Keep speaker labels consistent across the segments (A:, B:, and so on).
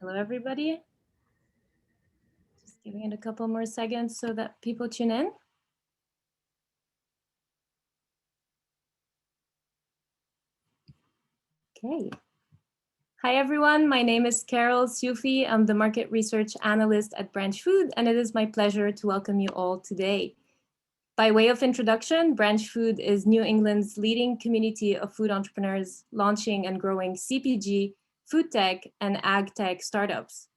A: Hello, everybody. Just giving it a couple more seconds so that people tune in. Okay. Hi, everyone. My name is Carol Sufi. I'm the market research analyst at Branch Food, and it is my pleasure to welcome you all today. By way of introduction, Branch Food is New England's leading community of food entrepreneurs launching and growing CPG, food tech, and ag tech startups.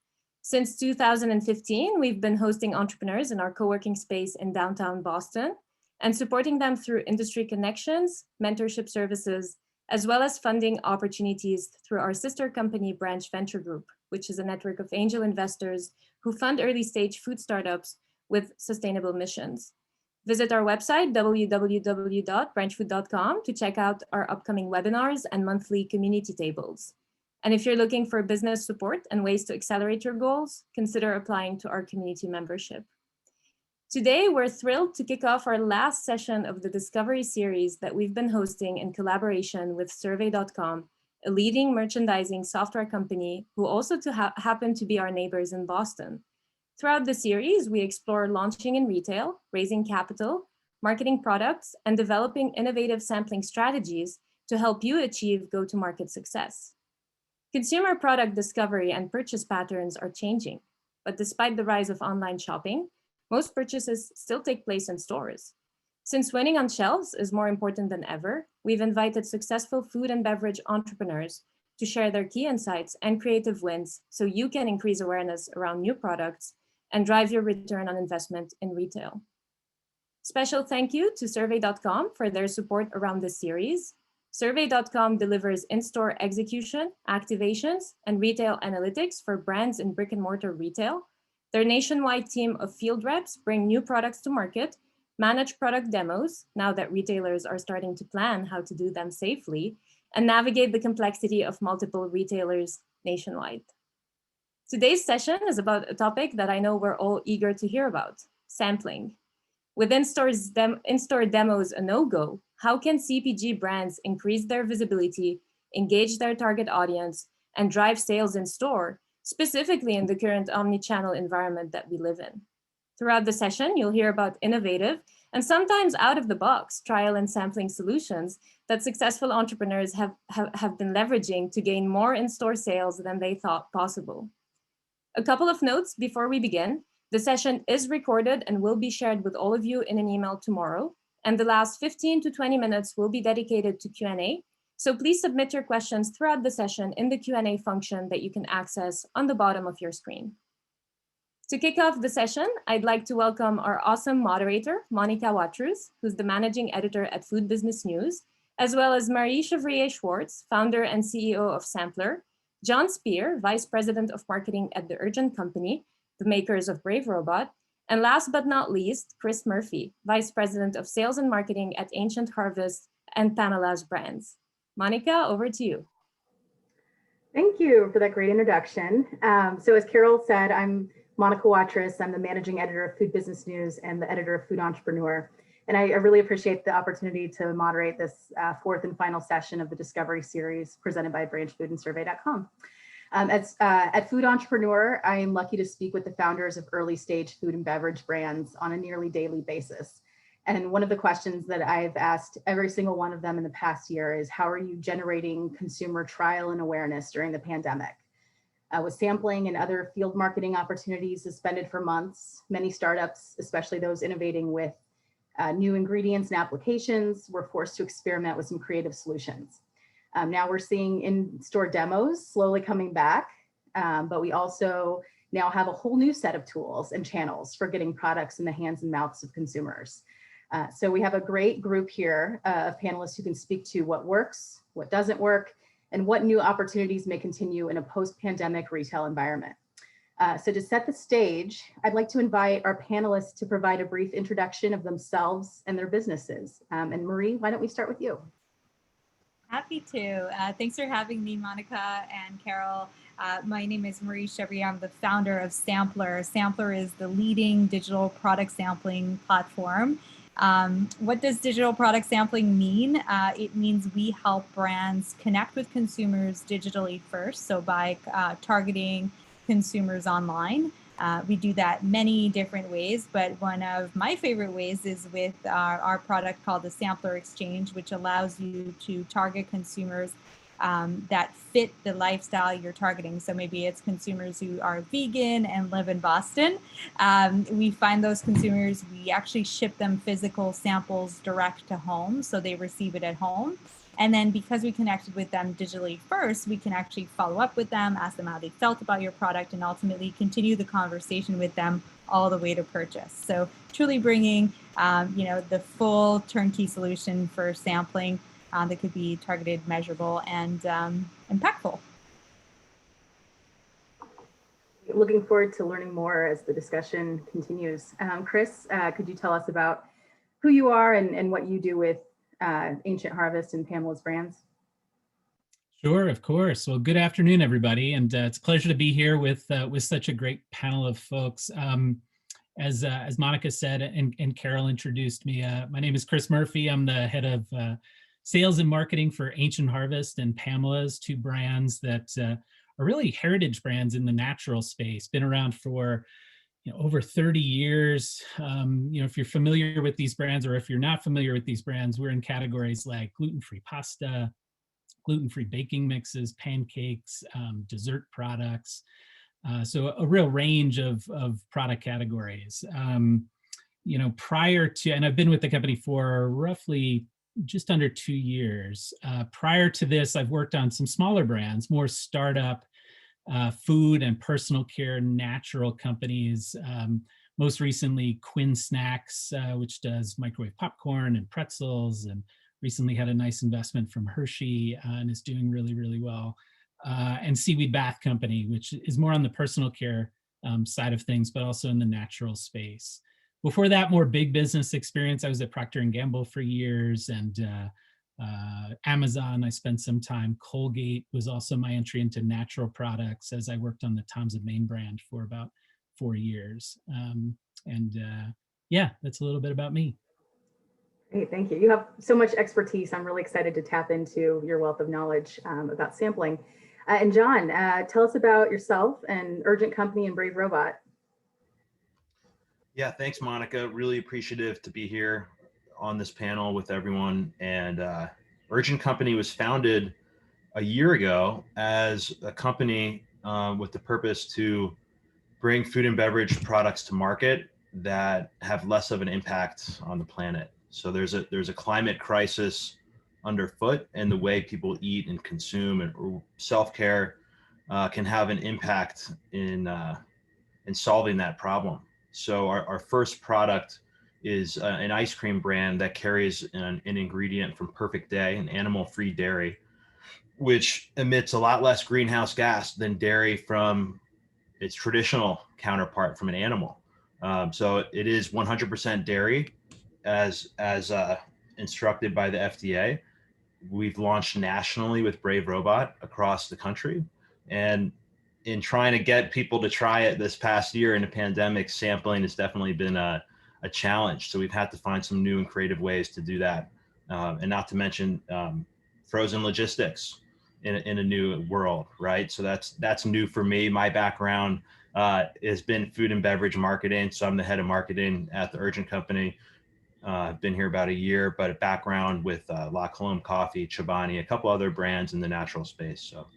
A: Since 2015, we've been hosting entrepreneurs in our co-working space in downtown Boston and supporting them through industry connections, mentorship services, as well as funding opportunities through our sister company, Branch Venture Group, which is a network of angel investors who fund early-stage food startups with sustainable missions. Visit our website, www.branchfood.com, to check out our upcoming webinars and monthly community tables. And if you're looking for business support and ways to accelerate your goals, consider applying to our community membership. Today, we're thrilled to kick off our last session of the Discovery series that we've been hosting in collaboration with Survey.com, a leading merchandising software company who also happen to be our neighbors in Boston. Throughout the series, we explore launching in retail, raising capital, marketing products, and developing innovative sampling strategies to help you achieve go-to-market success. Consumer product discovery and purchase patterns are changing, but despite the rise of online shopping, most purchases still take place in stores. Since winning on shelves is more important than ever, we've invited successful food and beverage entrepreneurs to share their key insights and creative wins so you can increase awareness around new products and drive your return on investment in retail. Special thank you to Survey.com for their support around this series. Survey.com delivers in-store execution, activations, and retail analytics for brands in brick and mortar retail. Their nationwide team of field reps bring new products to market, manage product demos, now that retailers are starting to plan how to do them safely, and navigate the complexity of multiple retailers nationwide. Today's session is about a topic that I know we're all eager to hear about: sampling. With in-store demos a no-go, how can CPG brands increase their visibility, engage their target audience, and drive sales in store, specifically in the current omni-channel environment that we live in? Throughout the session, you'll hear about innovative and sometimes out-of-the-box trial and sampling solutions that successful entrepreneurs have been leveraging to gain more in-store sales than they thought possible. A couple of notes before we begin. The session is recorded and will be shared with all of you in an email tomorrow. And the last 15 to 20 minutes will be dedicated to Q&A. So please submit your questions throughout the session in the Q&A function that you can access on the bottom of your screen. To kick off the session, I'd like to welcome our awesome moderator, Monica Watrous, who's the managing editor at Food Business News, as well as Marie Chevrier Schwartz, founder and CEO of Sampler, John Spear, vice president of marketing at The Urgent Company, the makers of Brave Robot, and last but not least, Chris Murphy, vice president of sales and marketing at Ancient Harvest and Pamela's Brands. Monica, over to you.
B: Thank you for that great introduction. So as Carol said, I'm Monica Watrous. I'm the managing editor of Food Business News and the editor of Food Entrepreneur. And I really appreciate the opportunity to moderate this fourth and final session of the Discovery series presented by Branch Food and Survey.com. At Food Entrepreneur, I am lucky to speak with the founders of early stage food and beverage brands on a nearly daily basis. And one of the questions that I've asked every single one of them in the past year is, how are you generating consumer trial and awareness during the pandemic? With sampling and other field marketing opportunities suspended for months, many startups, especially those innovating with new ingredients and applications, were forced to experiment with some creative solutions. Now we're seeing in-store demos slowly coming back, but we also now have a whole new set of tools and channels for getting products in the hands and mouths of consumers. So we have a great group here of panelists who can speak to what works, what doesn't work, and what new opportunities may continue in a post-pandemic retail environment. So to set the stage, I'd like to invite our panelists to provide a brief introduction of themselves and their businesses. And Marie, why don't we start with you?
C: Happy to. Thanks for having me, Monica and Carol. My name is Marie Chevrier. I'm the founder of Sampler. Sampler is the leading digital product sampling platform. What does digital product sampling mean? It means we help brands connect with consumers digitally first. So by targeting consumers online. We do that many different ways, but one of my favorite ways is with our product called the Sampler Exchange, which allows you to target consumers that fit the lifestyle you're targeting. So maybe it's consumers who are vegan and live in Boston. We find those consumers, we actually ship them physical samples direct to home, so they receive it at home. And then because we connected with them digitally first, we can actually follow up with them, ask them how they felt about your product, and ultimately continue the conversation with them all the way to purchase. So truly bringing, the full turnkey solution for sampling that could be targeted, measurable, and impactful.
B: Looking forward to learning more as the discussion continues. Chris, could you tell us about who you are and what you do with Ancient Harvest and Pamela's brands?
D: Sure, of course. Well, good afternoon, everybody, and it's a pleasure to be here with such a great panel of folks. As Monica said and Carol introduced me, my name is Chris Murphy. I'm the head of sales and marketing for Ancient Harvest and Pamela's, two brands that are really heritage brands in the natural space. Been around for over 30 years. If you're familiar with these brands, or if you're not familiar with these brands, we're in categories like gluten-free pasta, gluten-free baking mixes, pancakes, dessert products. So a real range of product categories. Prior to, and I've been with the company for roughly just under 2 years. Prior to this, I've worked on some smaller brands, more startup, food and personal care natural companies. Most recently, Quinn Snacks, which does microwave popcorn and pretzels, and recently had a nice investment from Hershey and is doing really, really well. And Seaweed Bath Company, which is more on the personal care side of things, but also in the natural space. Before that, more big business experience. I was at Procter & Gamble for years, and Amazon, I spent some time. Colgate was also my entry into natural products, as I worked on the Tom's of Maine brand for about 4 years. Yeah, that's a little bit about me.
B: Great, thank you. You have so much expertise. I'm really excited to tap into your wealth of knowledge about sampling. And John, tell us about yourself and Urgent Company and Brave Robot.
E: Yeah, thanks, Monica. Really appreciative to be here on this panel with everyone. And Urgent Company was founded a year ago as a company with the purpose to bring food and beverage products to market that have less of an impact on the planet. So there's a climate crisis underfoot, and the way people eat and consume and self-care can have an impact in solving that problem. So our first product is an ice cream brand that carries an ingredient from Perfect Day, an animal-free dairy, which emits a lot less greenhouse gas than dairy from its traditional counterpart from an animal. So it is 100% dairy, as instructed by the FDA. We've launched nationally with Brave Robot across the country, and in trying to get people to try it this past year in the pandemic, sampling has definitely been a challenge. So we've had to find some new and creative ways to do that. And not to mention frozen logistics in a new world, right? So that's new for me. My background has been food and beverage marketing. So I'm the head of marketing at the Urgent Company. I've been here about a year, but a background with La Colombe Coffee, Chobani, a couple other brands in the natural space. So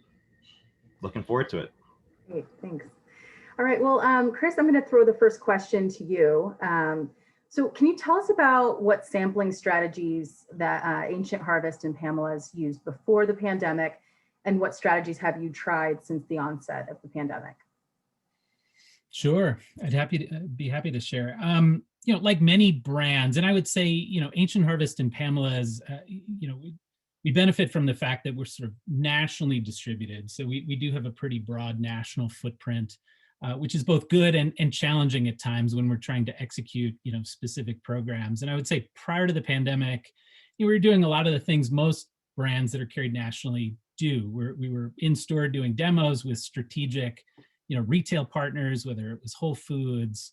E: looking forward to it.
B: Great, thanks. All right, well, Chris, I'm going to throw the first question to you. So can you tell us about what sampling strategies that Ancient Harvest and Pamela's used before the pandemic, and what strategies have you tried since the onset of the pandemic?
D: Sure, I'd be happy to share. Like many brands, and I would say, Ancient Harvest and Pamela's, we benefit from the fact that we're sort of nationally distributed. So we do have a pretty broad national footprint, which is both good and challenging at times when we're trying to execute, specific programs. And I would say prior to the pandemic, we were doing a lot of the things most brands that are carried nationally do. We were in store doing demos with strategic, retail partners, whether it was Whole Foods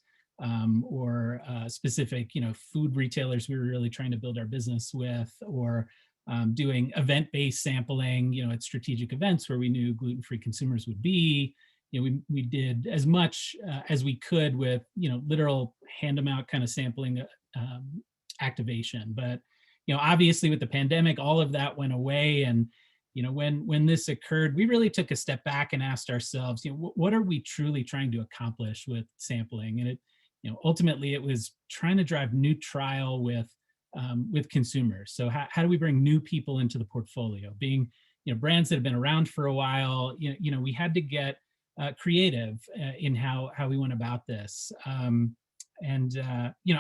D: or specific, food retailers we were really trying to build our business with, or doing event-based sampling, at strategic events where we knew gluten-free consumers would be, we did as much as we could with, literal hand them out kind of sampling activation. But, obviously with the pandemic, all of that went away. And, when this occurred, we really took a step back and asked ourselves, what are we truly trying to accomplish with sampling? And it, ultimately it was trying to drive new trial with consumers. So how do we bring new people into the portfolio? Being, brands that have been around for a while, we had to get creative in how we went about this. I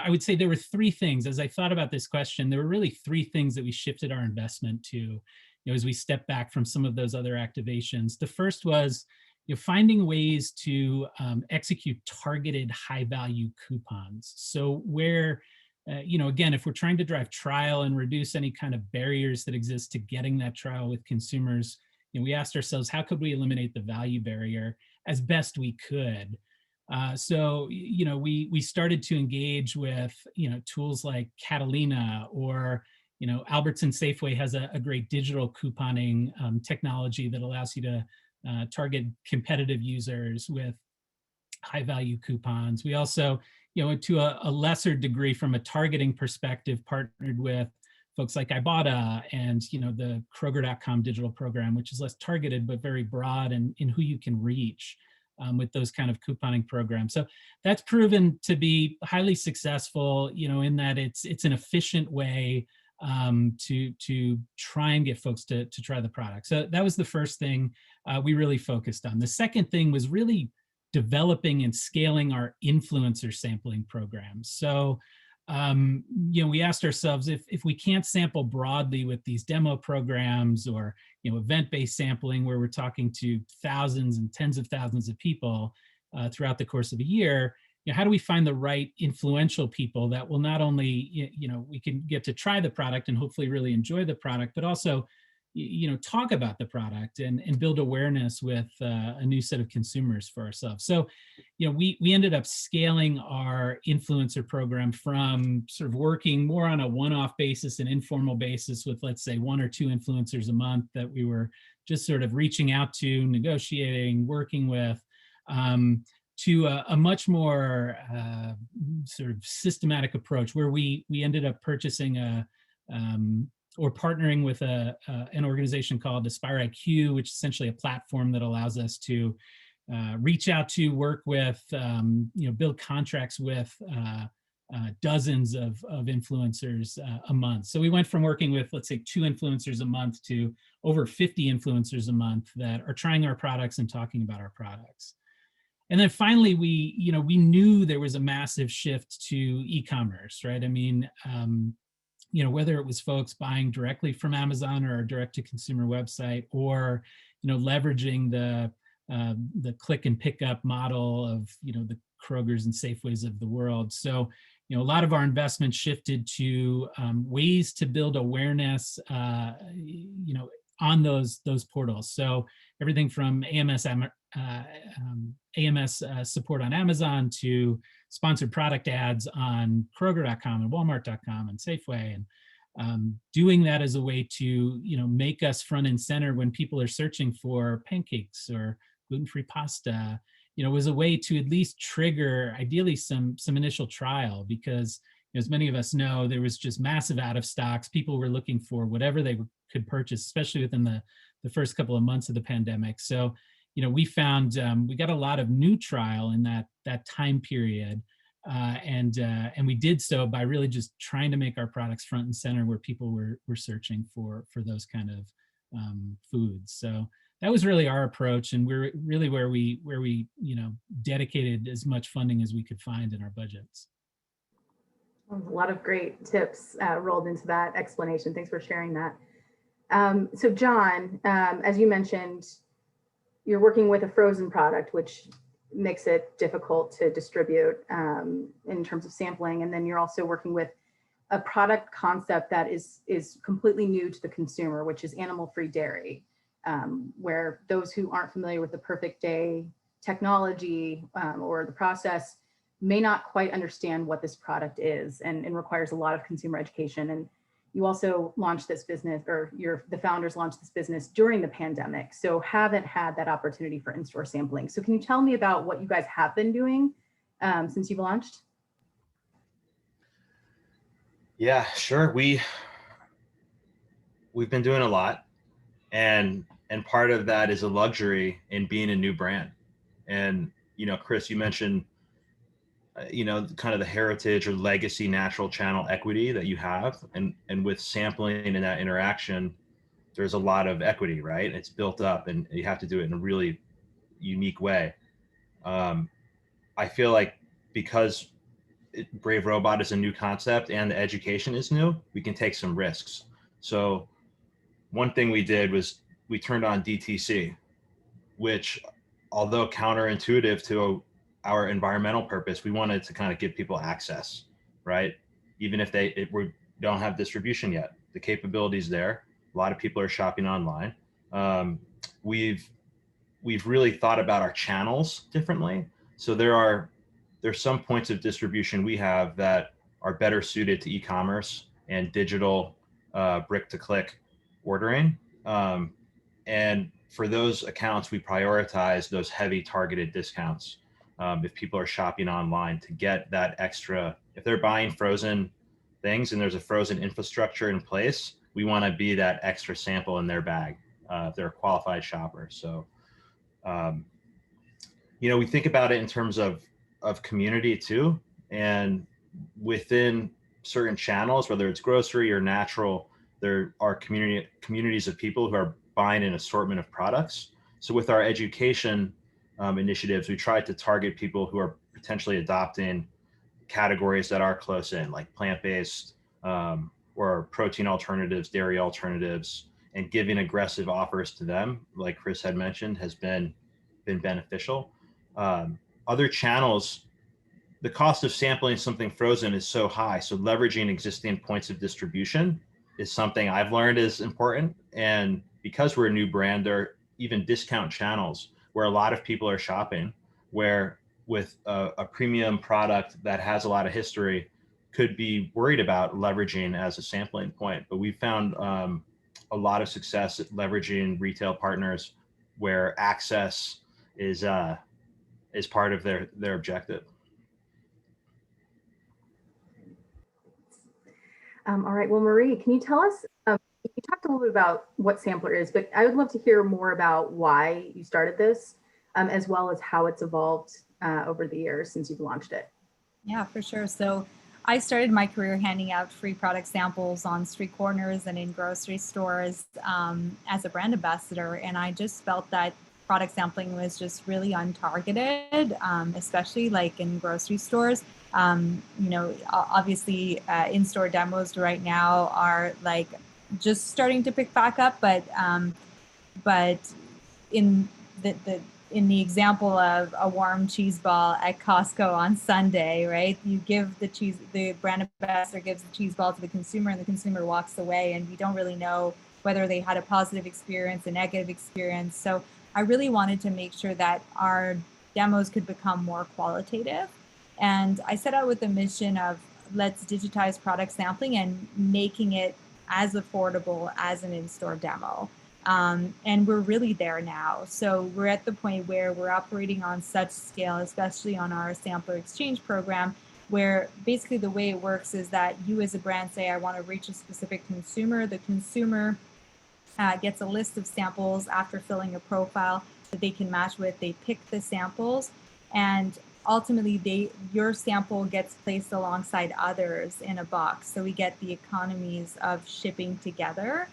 D: would say there were three things, as I thought about this question, there were really three things that we shifted our investment to, as we stepped back from some of those other activations. The first was, finding ways to execute targeted high value coupons. So where, again, if we're trying to drive trial and reduce any kind of barriers that exist to getting that trial with consumers, we asked ourselves, how could we eliminate the value barrier as best we could? So, we started to engage with, tools like Catalina, or, Albertson Safeway has a great digital couponing technology that allows you to target competitive users with high value coupons. We also, to a lesser degree from a targeting perspective, partnered with folks like Ibotta and, the Kroger.com digital program, which is less targeted, but very broad in who you can reach with those kind of couponing programs. So that's proven to be highly successful, in that it's an efficient way to try and get folks to try the product. So that was the first thing we really focused on. The second thing was really developing and scaling our influencer sampling programs. So, we asked ourselves, if we can't sample broadly with these demo programs, or, event-based sampling where we're talking to thousands and tens of thousands of people throughout the course of a year, how do we find the right influential people that will not only, we can get to try the product and hopefully really enjoy the product, but also, talk about the product and build awareness with a new set of consumers for ourselves. So, we ended up scaling our influencer program from sort of working more on a one-off basis, an informal basis with, let's say, 1 or 2 influencers a month that we were just sort of reaching out to, negotiating, working with, to a much more sort of systematic approach, where we ended up purchasing or partnering with an organization called Aspire IQ, which is essentially a platform that allows us to reach out to, work with, build contracts with dozens of influencers a month. So we went from working with, let's say, 2 influencers a month to over 50 influencers a month that are trying our products and talking about our products. And then finally, we knew there was a massive shift to e-commerce, right? I mean, whether it was folks buying directly from Amazon or a direct-to-consumer website, or, leveraging the click and pick up model of, the Krogers and Safeways of the world. So, a lot of our investment shifted to ways to build awareness, on those portals. So everything from AMS support on Amazon to sponsored product ads on Kroger.com and Walmart.com and Safeway, and doing that as a way to make us front and center when people are searching for pancakes or gluten-free pasta. Was a way to at least trigger, ideally, some initial trial, because as many of us know, there was just massive out of stocks. People were looking for whatever they could purchase, especially within the first couple of months of the pandemic. So, we found we got a lot of new trial in that time period, and we did so by really just trying to make our products front and center where people were searching for those kind of foods. So that was really our approach, and we're really where we dedicated as much funding as we could find in our budgets.
B: A lot of great tips rolled into that explanation. Thanks for sharing that. So John, as you mentioned, you're working with a frozen product, which makes it difficult to distribute in terms of sampling. And then you're also working with a product concept that is completely new to the consumer, which is animal-free dairy, where those who aren't familiar with the Perfect Day technology or the process may not quite understand what this product is, and requires a lot of consumer education. And you also launched this business, or the founders launched this business during the pandemic, so haven't had that opportunity for in-store sampling. So can you tell me about what you guys have been doing since you've launched?
E: Yeah, sure. We've been doing a lot, and part of that is a luxury in being a new brand. And Chris, you mentioned kind of the heritage or legacy natural channel equity that you have, and with sampling and that interaction, there's a lot of equity, right? It's built up, and you have to do it in a really unique way. I feel like because Brave Robot is a new concept and the education is new, we can take some risks. So one thing we did was we turned on DTC, which, although counterintuitive to our environmental purpose, we wanted to kind of give people access, right? Even if we don't have distribution yet, the capability's there. A lot of people are shopping online. We've really thought about our channels differently. So there's some points of distribution we have that are better suited to e-commerce and digital brick-to-click ordering. And for those accounts, we prioritize those heavy targeted discounts. If people are shopping online, to get that extra, if they're buying frozen things and there's a frozen infrastructure in place, we want to be that extra sample in their bag if they're a qualified shopper. So, we think about it in terms of community too. And within certain channels, whether it's grocery or natural, there are communities of people who are buying an assortment of products. So with our education initiatives, we try to target people who are potentially adopting categories that are close in, like plant-based or protein alternatives, dairy alternatives, and giving aggressive offers to them, like Chris had mentioned, has been beneficial. Other channels, the cost of sampling something frozen is so high, so leveraging existing points of distribution is something I've learned is important. And because we're a new brand, there are even discount channels where a lot of people are shopping, where with a premium product that has a lot of history could be worried about leveraging as a sampling point. But we found a lot of success at leveraging retail partners where access is part of their objective.
B: All right, well, Marie, can you tell us, you talked a little bit about what Sampler is, but I would love to hear more about why you started this, as well as how it's evolved over the years since you've launched it.
C: Yeah, for sure. So I started my career handing out free product samples on street corners and in grocery stores as a brand ambassador. And I just felt that product sampling was just really untargeted, especially like in grocery stores. Obviously in-store demos right now are like just starting to pick back up, but in the example of a warm cheese ball at Costco on Sunday, right? You give the brand ambassador gives the cheese ball to the consumer, and the consumer walks away, and we don't really know whether they had a positive experience, a negative experience. So I really wanted to make sure that our demos could become more qualitative. And I set out with the mission of let's digitize product sampling and making it as affordable as an in-store demo. And we're really there now. So we're at the point where we're operating on such scale, especially on our sampler exchange program, where basically the way it works is that you as a brand say, I want to reach a specific consumer. The consumer gets a list of samples after filling a profile that they can match with. They pick the samples, and ultimately your sample gets placed alongside others in a box. So we get the economies of shipping together.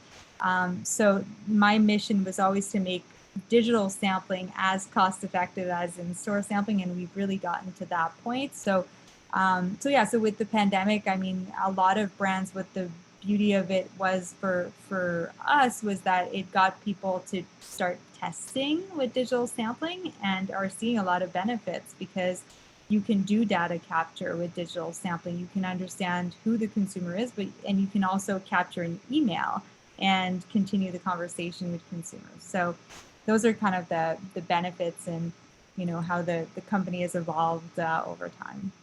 C: So my mission was always to make digital sampling as cost effective as in-store sampling, and we've really gotten to that point. So with the pandemic, I mean, a lot of brands, what the beauty of it was for us was that it got people to start testing with digital sampling and are seeing a lot of benefits because you can do data capture with digital sampling. You can understand who the consumer is, and you can also capture an email and continue the conversation with consumers. So those are kind of the benefits and, how the company has evolved over time.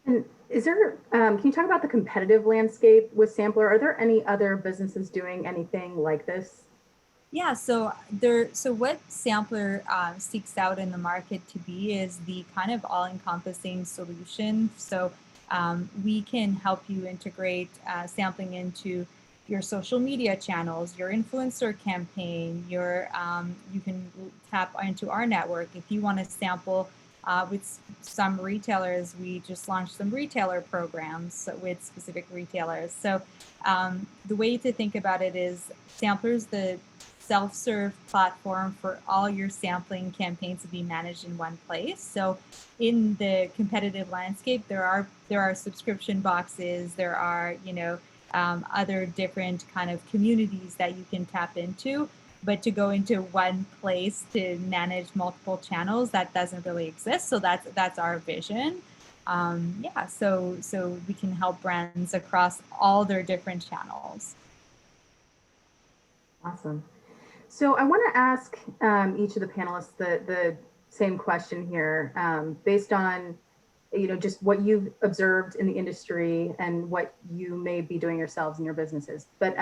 B: And Is there, can you talk about the competitive landscape with Sampler? Are there any other businesses doing anything like this?
C: Yeah, so what Sampler seeks out in the market to be is the kind of all-encompassing solution. So we can help you integrate sampling into your social media channels, your influencer campaign, you can tap into our network. If you want to sample with some retailers, we just launched some retailer programs with specific retailers. So the way to think about it is Sampler's the self-serve platform for all your sampling campaigns to be managed in one place. So in the competitive landscape, there are subscription boxes, there are, other different kind of communities that you can tap into, but to go into one place to manage multiple channels, that doesn't really exist. So that's our vision. Yeah, so we can help brands across all their different channels.
B: Awesome. So I want to ask each of the panelists the same question here, based on, just what you've observed in the industry and what you may be doing yourselves in your businesses. But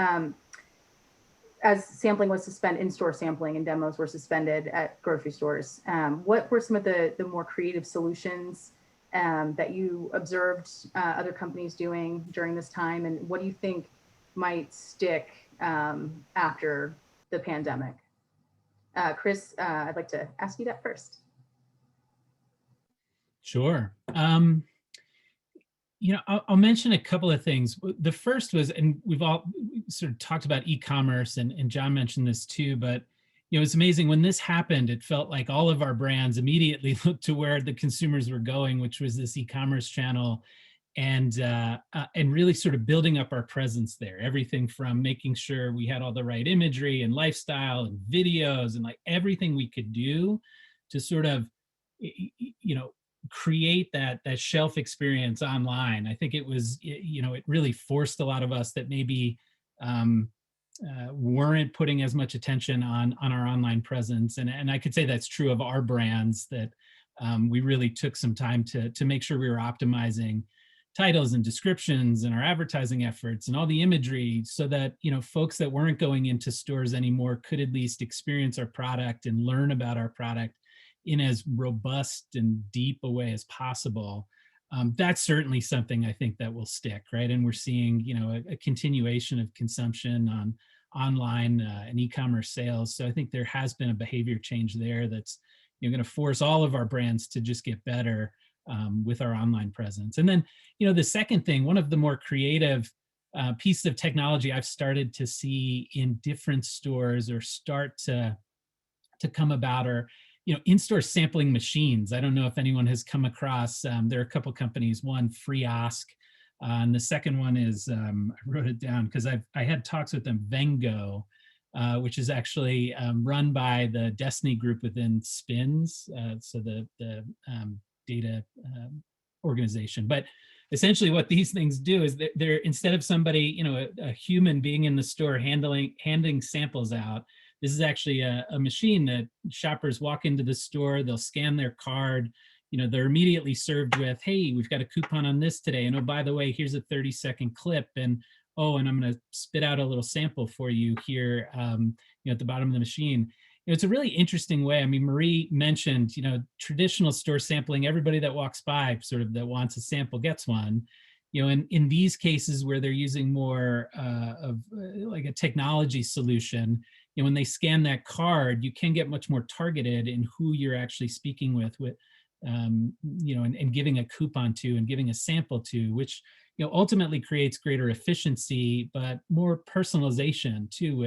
B: as sampling was suspended, in-store sampling and demos were suspended at grocery stores, what were some of the more creative solutions that you observed other companies doing during this time? And what do you think might stick after the pandemic? Chris, I'd like to ask you that first.
D: Sure. I'll mention a couple of things. The first was, and we've all sort of talked about e-commerce, and John mentioned this too, but it's amazing when this happened, it felt like all of our brands immediately looked to where the consumers were going, which was this e-commerce channel, and really sort of building up our presence there. Everything from making sure we had all the right imagery and lifestyle and videos and like everything we could do to sort of, create that shelf experience online. I think it was, it really forced a lot of us that maybe weren't putting as much attention on our online presence. And I could say that's true of our brands, that we really took some time to make sure we were optimizing titles and descriptions and our advertising efforts and all the imagery, so that folks that weren't going into stores anymore could at least experience our product and learn about our product in as robust and deep a way as possible. That's certainly something I think that will stick, right? And we're seeing a continuation of consumption on online and e-commerce sales. So I think there has been a behavior change there that's going to force all of our brands to just get better with our online presence. And then the second thing, one of the more creative pieces of technology I've started to see in different stores or start to come about are in-store sampling machines. I don't know if anyone has come across, there are a couple companies, one Free-Ask, and the second one is, I wrote it down because I had talks with them, Vengo, which is actually run by the Destiny group within Spins, so the data organization. But essentially what these things do is they're instead of somebody, a human being in the store handing samples out, this is actually a machine that shoppers walk into the store, they'll scan their card, they're immediately served with, hey, we've got a coupon on this today. And oh, by the way, here's a 30-second clip. And oh, and I'm going to spit out a little sample for you here at the bottom of the machine. It's a really interesting way. I mean, Marie mentioned, traditional store sampling, everybody that walks by sort of that wants a sample gets one. And in these cases where they're using more of like a technology solution, when they scan that card, you can get much more targeted in who you're actually speaking with and giving a coupon to and giving a sample to, which ultimately creates greater efficiency, but more personalization too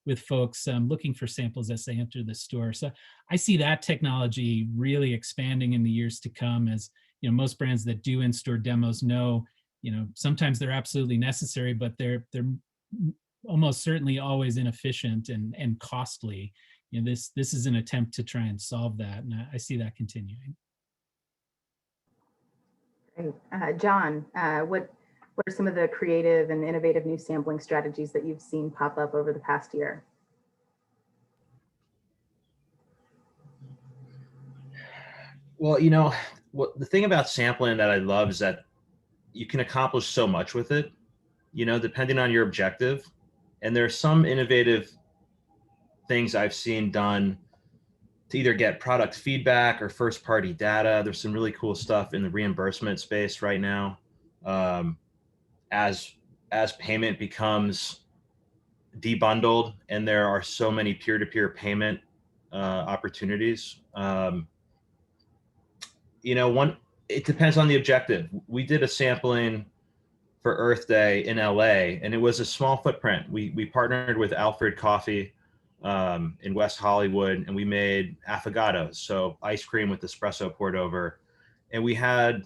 D: with folks looking for samples as they enter the store. So I see that technology really expanding in the years to come, as most brands that do in-store demos know, sometimes they're absolutely necessary, but they're almost certainly always inefficient and costly. This is an attempt to try and solve that, and I see that continuing.
B: Great. John, what are some of the creative and innovative new sampling strategies that you've seen pop up over the past year?
E: Well, the thing about sampling that I love is that you can accomplish so much with it, depending on your objective. And there's some innovative things I've seen done to either get product feedback or first party data. There's some really cool stuff in the reimbursement space right now. As payment becomes debundled and there are so many peer-to-peer payment opportunities, it depends on the objective. We did a sampling for Earth Day in LA, and it was a small footprint. We partnered with Alfred Coffee in West Hollywood, and we made affogatos, so ice cream with espresso poured over. And we had,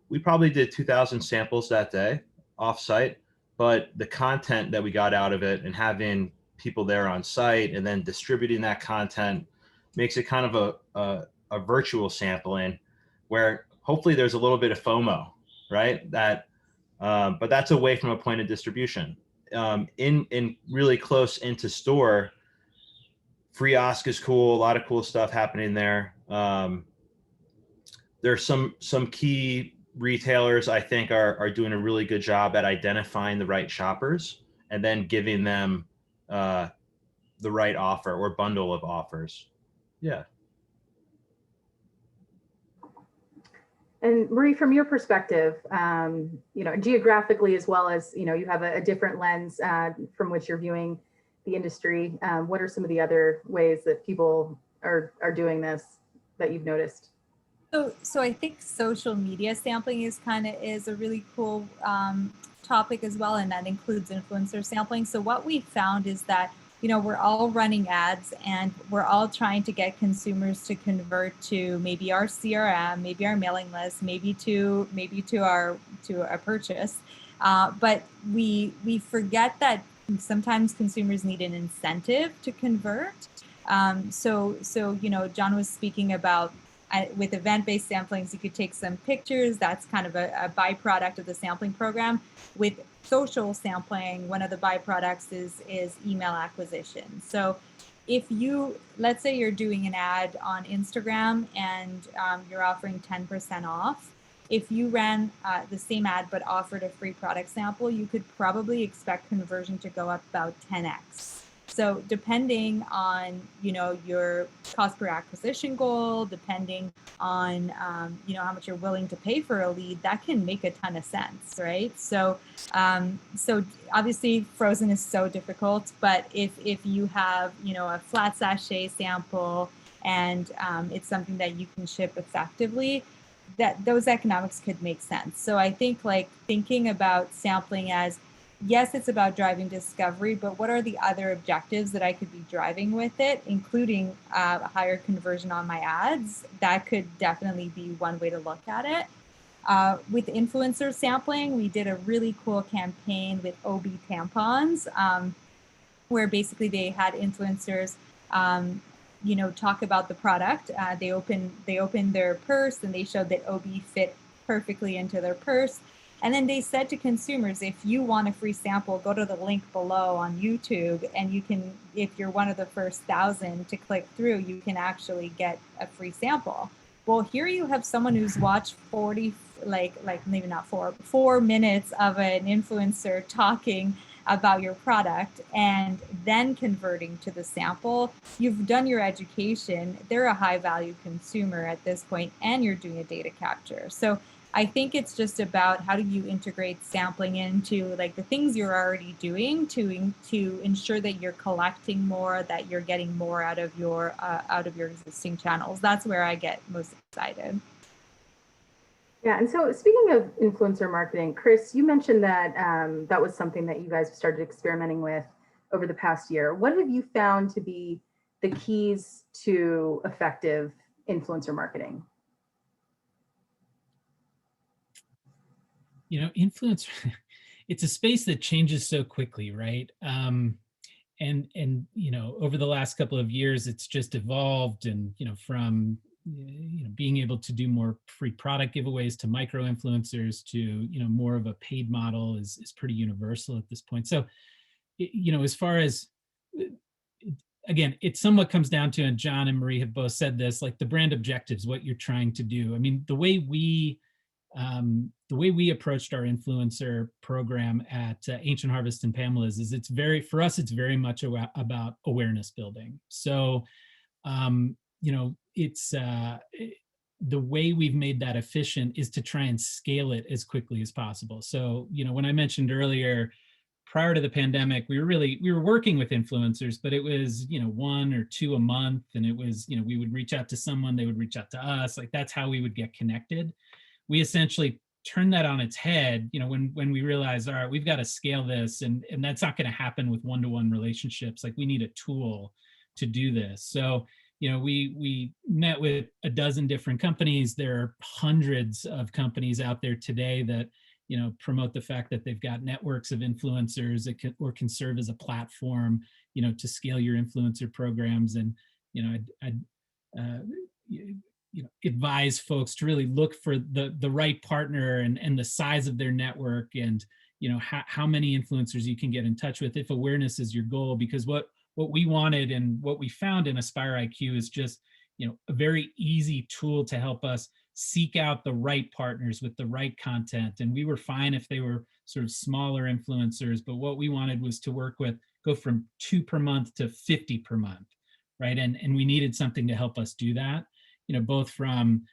E: we probably did 2,000 samples that day off-site, but the content that we got out of it and having people there on site and then distributing that content makes it kind of a virtual sampling where hopefully there's a little bit of FOMO, right? But that's away from a point of distribution. In really close into store, Free Osk is cool. A lot of cool stuff happening there. There's some key retailers I think are doing a really good job at identifying the right shoppers and then giving them the right offer or bundle of offers. Yeah.
B: And Marie, from your perspective, geographically as well as, you have a different lens from which you're viewing the industry. What are some of the other ways that people are doing this that you've noticed?
C: So I think social media sampling is a really cool topic as well, and that includes influencer sampling. So what we found is that, we're all running ads and we're all trying to get consumers to convert to maybe our CRM, maybe our mailing list, maybe to a purchase. But we forget that sometimes consumers need an incentive to convert. So John was speaking about with event-based samplings, you could take some pictures. That's kind of a byproduct of the sampling program. With social sampling, one of the byproducts is email acquisition. So if let's say you're doing an ad on Instagram and you're offering 10% off, if you ran the same ad but offered a free product sample, you could probably expect conversion to go up about 10x. So depending on, your cost per acquisition goal, depending on, how much you're willing to pay for a lead, that can make a ton of sense, right? So obviously frozen is so difficult, but if you have, a flat sachet sample and it's something that you can ship effectively, that those economics could make sense. So I think thinking about sampling as, yes, it's about driving discovery, but what are the other objectives that I could be driving with it, including a higher conversion on my ads? That could definitely be one way to look at it. With influencer sampling, we did a really cool campaign with OB tampons, where basically they had influencers, talk about the product. They opened their purse and they showed that OB fit perfectly into their purse. And then they said to consumers, if you want a free sample, go to the link below on YouTube, and you can, if you're one of the first 1,000 to click through, you can actually get a free sample. Well, here you have someone who's watched 40, maybe not 4 minutes of an influencer talking about your product and then converting to the sample. You've done your education. They're a high value consumer at this point, and you're doing a data capture. So I think it's just about how do you integrate sampling into the things you're already doing to ensure that you're collecting more, that you're getting more out of your existing channels. That's where I get most excited.
B: Yeah, and so speaking of influencer marketing, Chris, you mentioned that that was something that you guys started experimenting with over the past year. What have you found to be the keys to effective influencer marketing?
D: Influencer, it's a space that changes so quickly, right? And over the last couple of years, it's just evolved, and from being able to do more free product giveaways to micro influencers to more of a paid model is pretty universal at this point. So as far as, again, it somewhat comes down to, and John and Marie have both said this, the brand objectives, what you're trying to do. I mean, the way we the way we approached our influencer program at Ancient Harvest and Pamela's is for us, it's very much about awareness building. So, the way we've made that efficient is to try and scale it as quickly as possible. So, when I mentioned earlier, prior to the pandemic, we were working with influencers, but it was, 1 or 2 a month. And it was, we would reach out to someone, they would reach out to us. Like, that's how we would get connected. We essentially turned that on its head, when we realized, all right, we've got to scale this, and that's not going to happen with one-to-one relationships. Like, we need a tool to do this. So, we met with a dozen different companies. There are hundreds of companies out there today that, promote the fact that they've got networks of influencers that can serve as a platform, to scale your influencer programs. And, I'd advise folks to really look for the right partner and the size of their network, and, how many influencers you can get in touch with if awareness is your goal. Because what we wanted and what we found in Aspire IQ is just, a very easy tool to help us seek out the right partners with the right content. And we were fine if they were sort of smaller influencers, but what we wanted was to go from 2 per month to 50 per month, right? And we needed something to help us do that, both from,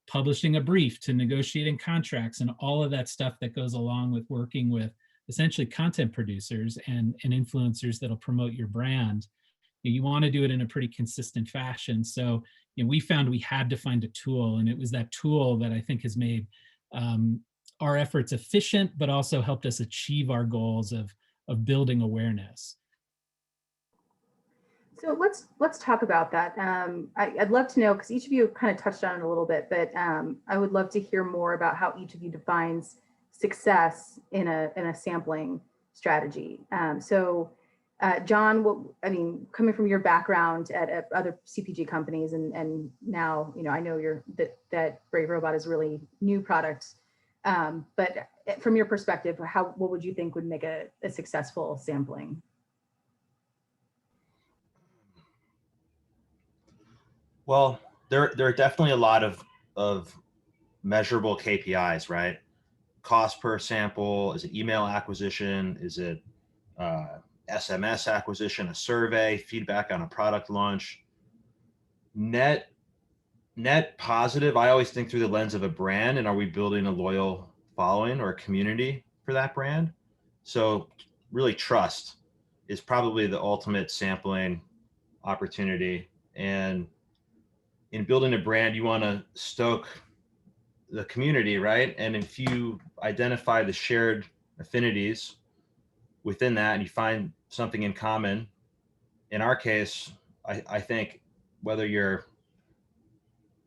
D: publishing a brief to negotiating contracts and all of that stuff that goes along with working with essentially content producers and influencers that'll promote your brand. You want to do it in a pretty consistent fashion. So, we found we had to find a tool, and it was that tool that I think has made our efforts efficient, but also helped us achieve our goals of building awareness.
B: So let's talk about that. I'd love to know, because each of you kind of touched on it a little bit, but I would love to hear more about how each of you defines success in a sampling strategy. John, coming from your background at other CPG companies, and now, I know that Brave Robot is a really new product, but from your perspective, what would you think would make a successful sampling?
E: Well, there are definitely a lot of measurable KPIs, right? Cost per sample. Is it email acquisition? Is it SMS acquisition, a survey, feedback on a product launch? Net positive, I always think through the lens of a brand, and are we building a loyal following or a community for that brand? So really, trust is probably the ultimate sampling opportunity. And in building a brand, you want to stoke the community, right? And if you identify the shared affinities within that, and you find something in common, in our case, I think whether you're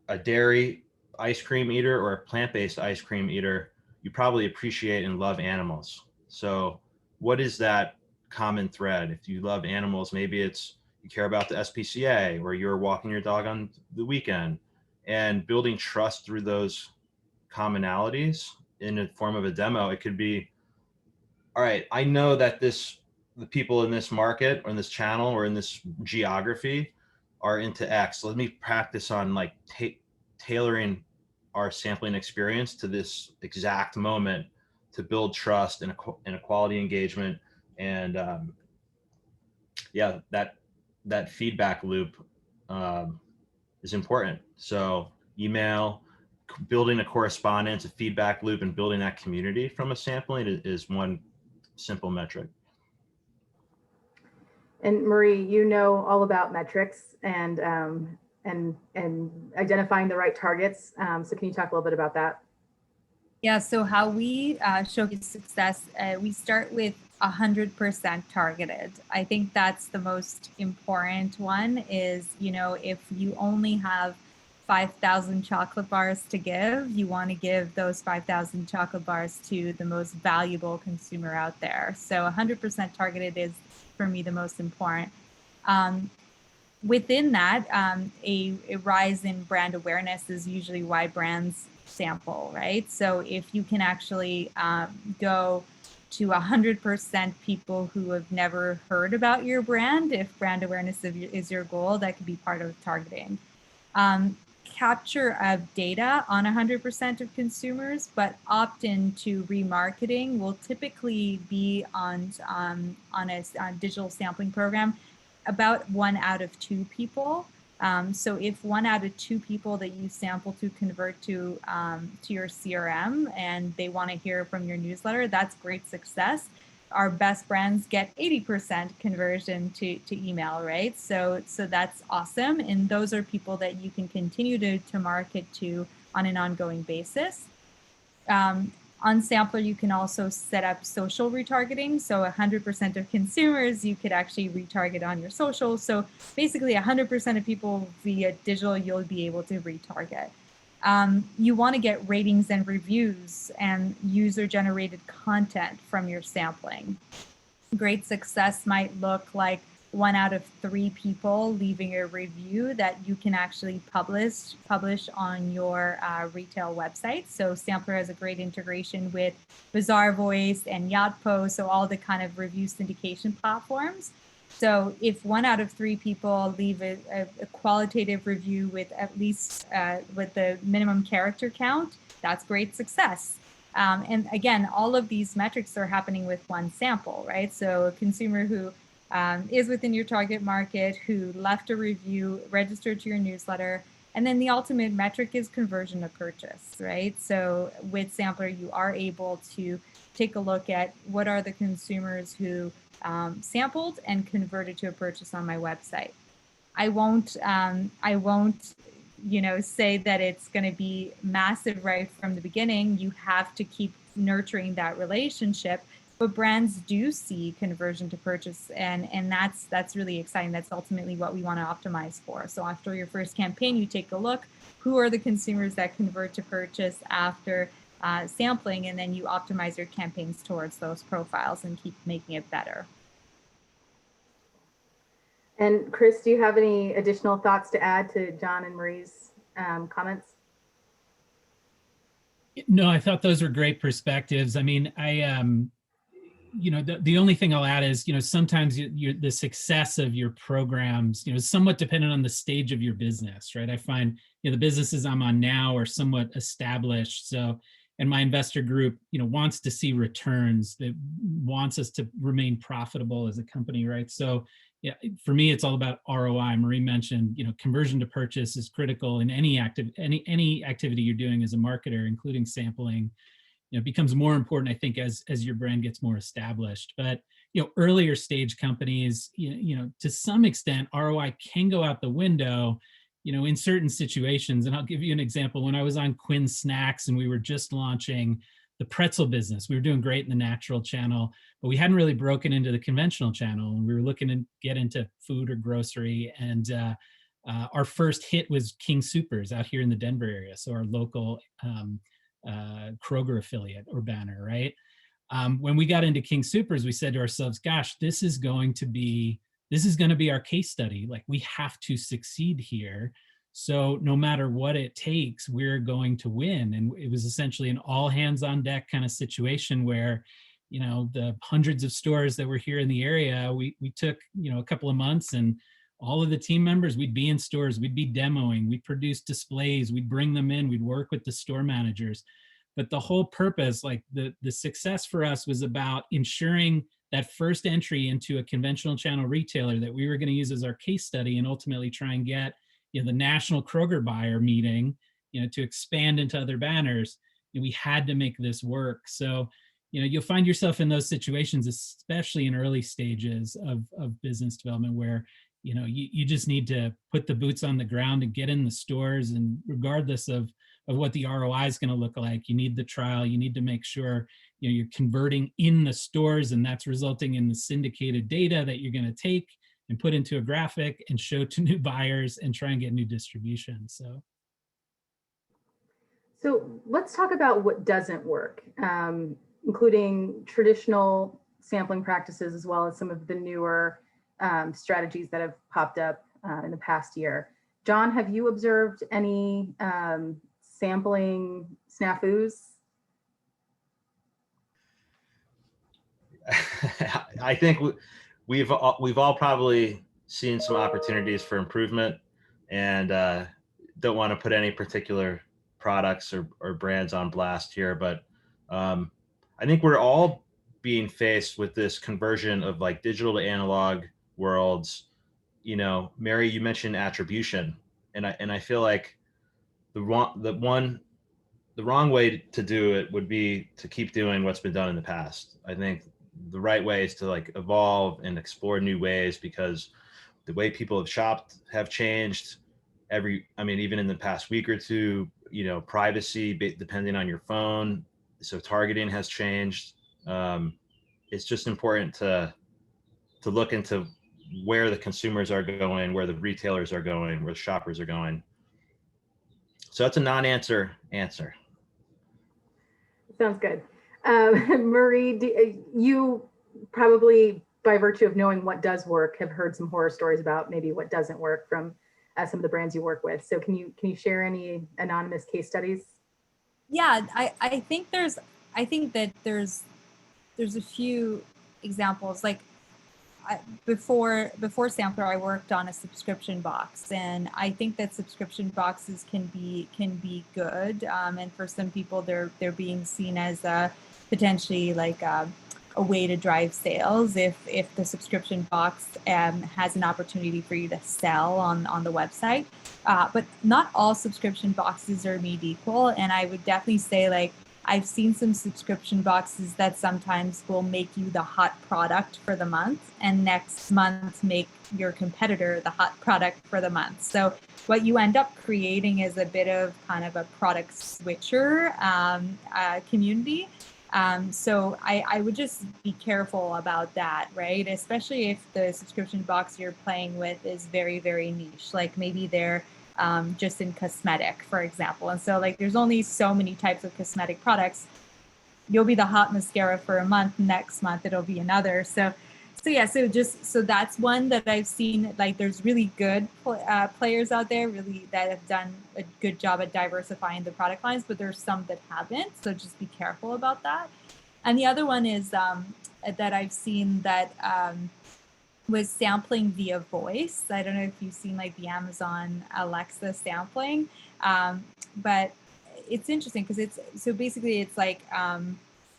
E: a dairy ice cream eater or a plant-based ice cream eater, you probably appreciate and love animals. So what is that common thread? If you love animals, maybe it's you care about the SPCA, or you're walking your dog on the weekend, and building trust through those commonalities in the form of a demo. It could be, all right, I know that the people in this market or in this channel or in this geography are into X. Let me practice on tailoring our sampling experience to this exact moment to build trust and a quality engagement. And that feedback loop is important. So email, building a correspondence, a feedback loop, and building that community from a sampling is one simple metric.
B: And Marie, you know all about metrics and identifying the right targets. So can you talk a little bit about that?
C: Yeah, so how we showcase success, we start with 100% targeted. I think that's the most important one is, if you only have 5,000 chocolate bars to give, you want to give those 5,000 chocolate bars to the most valuable consumer out there. So 100% targeted is, for me, the most important. Within that, a rise in brand awareness is usually why brands sample, right? So if you can actually go to 100% people who have never heard about your brand, if brand awareness is your goal, that could be part of targeting. capture of data on 100% of consumers, but opt-in to remarketing will typically be on a digital sampling program about 1 out of 2 people. So if 1 out of 2 people that you sample to convert to your CRM and they want to hear from your newsletter, that's great success. Our best brands get 80% conversion to email, right? So that's awesome. And those are people that you can continue to market to on an ongoing basis. On Sampler, you can also set up social retargeting. So 100% of consumers, you could actually retarget on your social. So basically 100% of people via digital, you'll be able to retarget. You want to get ratings and reviews and user-generated content from your sampling. Great success might look like 1 out of 3 people leaving a review that you can actually publish on your retail website. So Sampler has a great integration with Bazaar Voice and Yotpo, so all the kind of review syndication platforms. So if 1 out of 3 people leave a qualitative review with at least with the minimum character count, that's great success. And again, all of these metrics are happening with one sample, right? So a consumer who is within your target market, who left a review, registered to your newsletter, and then the ultimate metric is conversion to purchase, right? So with Sampler, you are able to take a look at what are the consumers who sampled and converted to a purchase on my website. I won't, say that it's going to be massive right from the beginning. You have to keep nurturing that relationship, but brands do see conversion to purchase, and that's really exciting. That's ultimately what we want to optimize for. So after your first campaign, you take a look, who are the consumers that convert to purchase after sampling, and then you optimize your campaigns towards those profiles and keep making it better.
B: And Chris, do you have any additional thoughts to add to John and Marie's comments?
D: No, I thought those were great perspectives. I mean, the only thing I'll add is, sometimes the success of your programs, is somewhat dependent on the stage of your business, right? I find, the businesses I'm on now are somewhat established. So, and my investor group, wants to see returns, that wants us to remain profitable as a company, right? So, yeah, for me, it's all about ROI. Marie mentioned, conversion to purchase is critical in any activity you're doing as a marketer, including sampling. It becomes more important, I think, as your brand gets more established. But earlier stage companies, to some extent, ROI can go out the window, in certain situations. And I'll give you an example. When I was on Quinn Snacks and we were just launching the pretzel business, we were doing great in the natural channel, but we hadn't really broken into the conventional channel, and we were looking to get into food or grocery. And our first hit was King Soopers out here in the Denver area, so our local Kroger affiliate or banner, right? When we got into King Soopers, we said to ourselves, gosh, this is going to be our case study. Like, we have to succeed here. So no matter what it takes, we're going to win. And it was essentially an all hands on deck kind of situation where, the hundreds of stores that were here in the area, we took, a couple of months, and all of the team members, we'd be in stores, we'd be demoing, we'd produce displays, we'd bring them in, we'd work with the store managers. But the whole purpose, like the success for us, was about ensuring that first entry into a conventional channel retailer that we were going to use as our case study, and ultimately try and get the national Kroger buyer meeting, to expand into other banners. We had to make this work. So, you'll find yourself in those situations, especially in early stages of business development, where you just need to put the boots on the ground and get in the stores. And regardless of what the ROI is going to look like, you need the trial. You need to make sure you're converting in the stores, and that's resulting in the syndicated data that you're going to take and put into a graphic and show to new buyers and try and get new distribution. So
B: let's talk about what doesn't work, including traditional sampling practices, as well as some of the newer strategies that have popped up in the past year. John, have you observed any sampling snafus?
E: I think we've all probably seen some opportunities for improvement, and don't want to put any particular products or brands on blast here, but I think we're all being faced with this conversion of like digital to analog worlds. You know, Mary, you mentioned attribution, and I feel like the wrong way to do it would be to keep doing what's been done in the past. I think the right way is to like evolve and explore new ways, because the way people have shopped have changed. Even in the past week or two, you know, privacy depending on your phone, so targeting has changed. It's just important to look into where the consumers are going, where the retailers are going, where the shoppers are going. So that's a non-answer answer.
B: Sounds good. Marie, you probably, by virtue of knowing what does work, have heard some horror stories about maybe what doesn't work from some of the brands you work with. So can you share any anonymous case studies?
C: Yeah, I think that there's a few examples. Like before Sampler, I worked on a subscription box, and I think that subscription boxes can be good. And for some people, they're being seen as potentially like a way to drive sales if the subscription box has an opportunity for you to sell on the website. But not all subscription boxes are made equal, and I would definitely say, like, I've seen some subscription boxes that sometimes will make you the hot product for the month, and next month make your competitor the hot product for the month. So what you end up creating is a bit of kind of a product switcher community. So I would just be careful about that, right? Especially if the subscription box you're playing with is very, very niche, like maybe they're just in cosmetic, for example. And so like there's only so many types of cosmetic products. You'll be the hot mascara for a month, next month it'll be another. So that's one that I've seen. Like there's really good players out there really that have done a good job at diversifying the product lines, but there's some that haven't. So just be careful about that. And the other one is that I've seen that was sampling via voice. I don't know if you've seen like the Amazon Alexa sampling, but it's interesting because it's like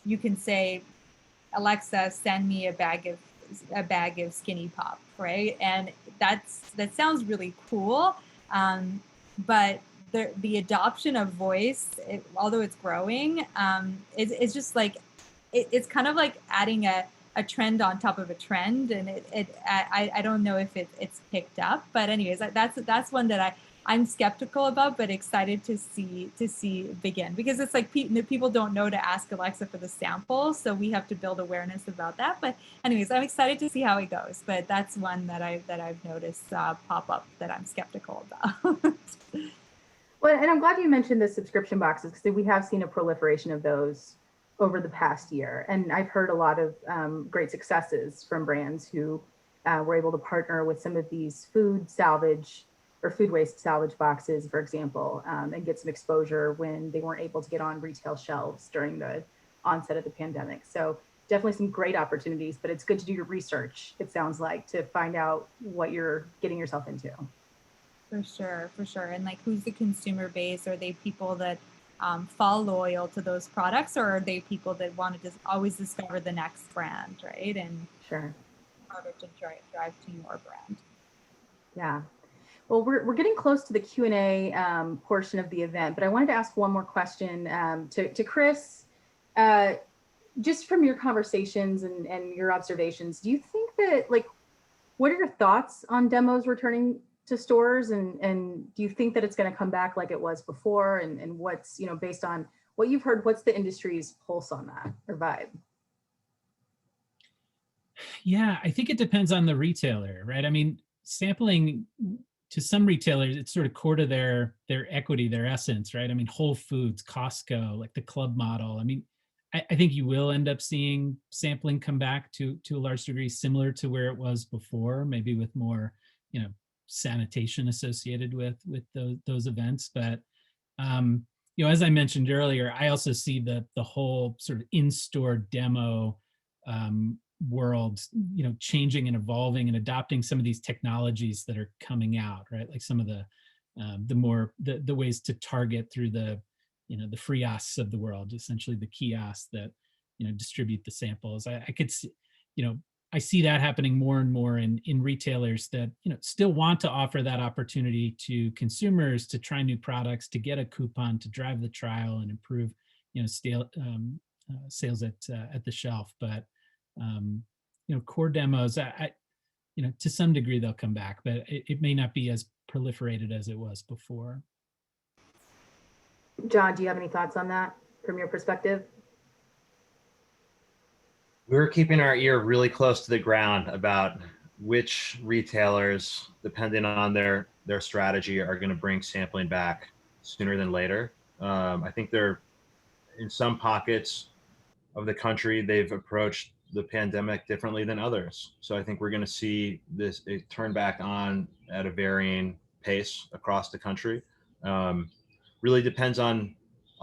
C: you can say, Alexa, send me a bag of Skinny Pop, right? And that sounds really cool, but the adoption of voice, although it's growing, it's just like it's kind of like adding a trend on top of a trend, and I don't know if it's picked up, but anyways, that's one that I'm skeptical about, but excited to see begin, because it's like people don't know to ask Alexa for the sample, so we have to build awareness about that. But anyways, I'm excited to see how it goes. But that's one that I've noticed pop up that I'm skeptical about.
B: Well, and I'm glad you mentioned the subscription boxes, because we have seen a proliferation of those over the past year. And I've heard a lot of great successes from brands who were able to partner with some of these food salvage or food waste salvage boxes, for example, and get some exposure when they weren't able to get on retail shelves during the onset of the pandemic. So definitely some great opportunities, but it's good to do your research, it sounds like, to find out what you're getting yourself into.
C: For sure. And like, who's the consumer base? Are they people that fall loyal to those products, or are they people that want to just always discover the next brand, right? And
B: sure,
C: harder to drive to your brand.
B: Yeah. Well, we're getting close to the Q&A portion of the event, but I wanted to ask one more question to Chris. Just from your conversations and your observations, do you think that, like, what are your thoughts on demos returning to stores, and do you think that it's going to come back like it was before, and what's, based on what you've heard, what's the industry's pulse on that, or vibe?
D: Yeah, I think it depends on the retailer, right? I mean, sampling, to some retailers, it's sort of core to their equity, their essence, right? I mean, Whole Foods, Costco, like the club model. I mean, I think you will end up seeing sampling come back to a large degree, similar to where it was before, maybe with more, sanitation associated with those events. But as I mentioned earlier, I also see the whole sort of in-store demo world, changing and evolving and adopting some of these technologies that are coming out, right? Like some of the the ways to target through the the frios of the world, essentially the kiosks that distribute the samples. I could see, I see that happening more and more in retailers that still want to offer that opportunity to consumers to try new products, to get a coupon, to drive the trial and improve sales at the shelf. But core demos, to some degree they'll come back, but it may not be as proliferated as it was before.
B: John, do you have any thoughts on that from your perspective?
E: We're keeping our ear really close to the ground about which retailers, depending on their strategy, are going to bring sampling back sooner than later. I think they're in some pockets of the country, they've approached the pandemic differently than others. So I think we're going to see this turn back on at a varying pace across the country. Really depends on